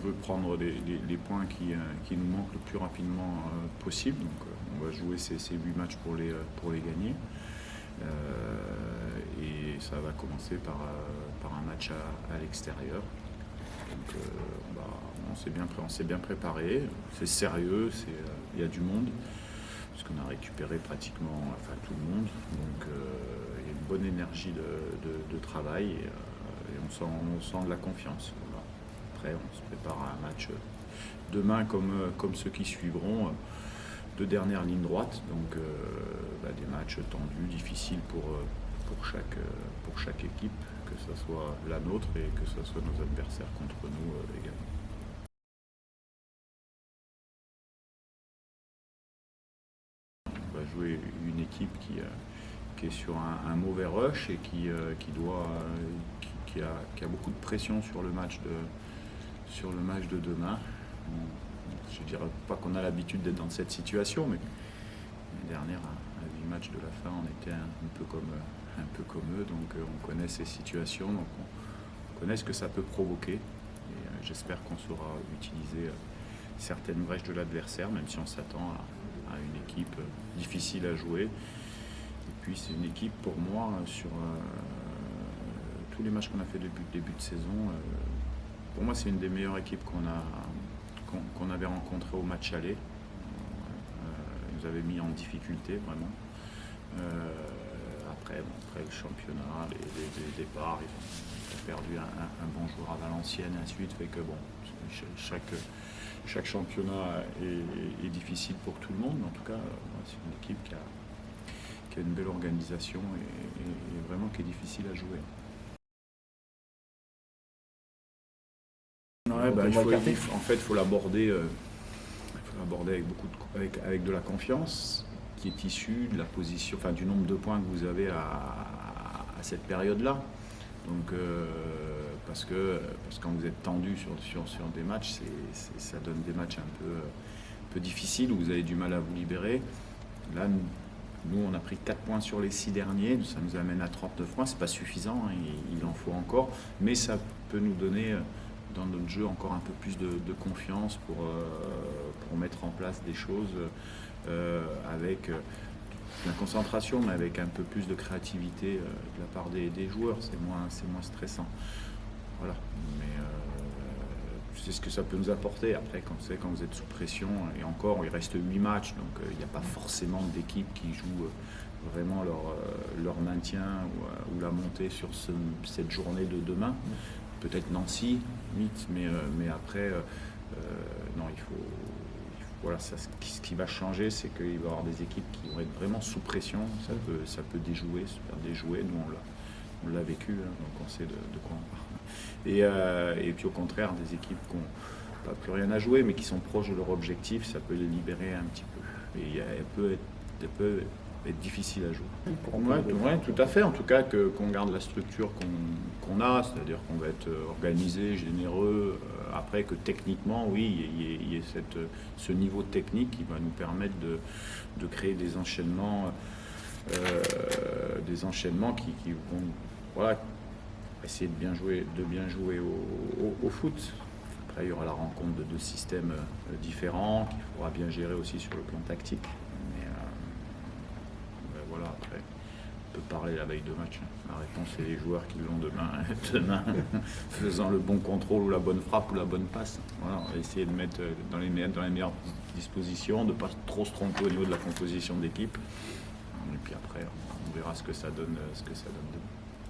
veut prendre les points qui nous manquent le plus rapidement possible. Donc on va jouer ces 8 matchs pour les gagner. Et ça va commencer par un match à l'extérieur. Donc on s'est bien préparé, c'est sérieux, il y a du monde, parce qu'on a récupéré pratiquement tout le monde. Donc il y a une bonne énergie de travail et on sent de la confiance. Voilà. Après, on se prépare à un match demain comme ceux qui suivront, de dernière ligne droite. Donc des matchs tendus, difficiles pour chaque équipe, que ce soit la nôtre et que ce soit nos adversaires contre nous également. On va jouer une équipe qui est sur un mauvais rush et qui a beaucoup de pression sur le match de demain. Je ne dirais pas qu'on a l'habitude d'être dans cette situation, mais l'année dernière, à 8 matchs de la fin, on était un peu comme eux, donc on connaît ces situations, donc on connaît ce que ça peut provoquer. Et j'espère qu'on saura utiliser certaines brèches de l'adversaire, même si on s'attend à une équipe difficile à jouer. Et puis c'est une équipe, pour moi, sur tous les matchs qu'on a fait depuis le début de saison, pour moi c'est une des meilleures équipes qu'on avait rencontrées au match aller. Ils nous avaient mis en difficulté, vraiment. Après le championnat, les départs, ils ont perdu un bon joueur à Valenciennes et ainsi de suite, fait que chaque championnat est difficile pour tout le monde, mais en tout cas c'est une équipe qui a une belle organisation et vraiment qui est difficile à jouer. Il faut l'aborder avec de la confiance, qui est issue de la position, du nombre de points que vous avez à cette période-là. Donc parce que quand vous êtes tendu sur des matchs, ça donne des matchs un peu difficiles où vous avez du mal à vous libérer. Là, nous on a pris 4 points sur les 6 derniers, ça nous amène à 39 points, c'est pas suffisant, hein, il en faut encore, mais ça peut nous donner dans notre jeu encore un peu plus de confiance pour mettre en place des choses avec la concentration, mais avec un peu plus de créativité de la part des joueurs. C'est moins stressant. Voilà. Mais c'est ce que ça peut nous apporter. Après, quand vous êtes sous pression, et encore, il reste 8 matchs, donc il n'y a pas forcément d'équipe qui joue vraiment leur maintien ou la montée sur cette journée de demain. Peut-être Nancy, mythe, mais après, non, voilà, ce qui va changer, c'est qu'il va y avoir des équipes qui vont être vraiment sous pression. Ça peut déjouer, se faire déjouer. Nous, on l'a vécu, hein, donc on sait de quoi on parle. Et puis au contraire, des équipes qui n'ont pas plus rien à jouer, mais qui sont proches de leur objectif, ça peut les libérer un petit peu. Et elle peut être difficile à jouer. Ouais, tout à fait. En tout cas, qu'on garde la structure qu'on a, c'est-à-dire qu'on va être organisé, généreux. Après, que techniquement, oui, il y ait ce niveau technique qui va nous permettre de créer des enchaînements qui vont essayer de bien jouer au foot. Après, il y aura la rencontre de 2 systèmes différents qu'il faudra bien gérer aussi sur le plan tactique. Voilà, après, on peut parler la veille de match. La réponse, c'est les joueurs qui l'ont demain, faisant le bon contrôle ou la bonne frappe ou la bonne passe. Voilà, on va essayer de mettre dans les meilleures dispositions, de ne pas trop se tromper au niveau de la composition d'équipe. Et puis après, on verra ce que ça donne demain.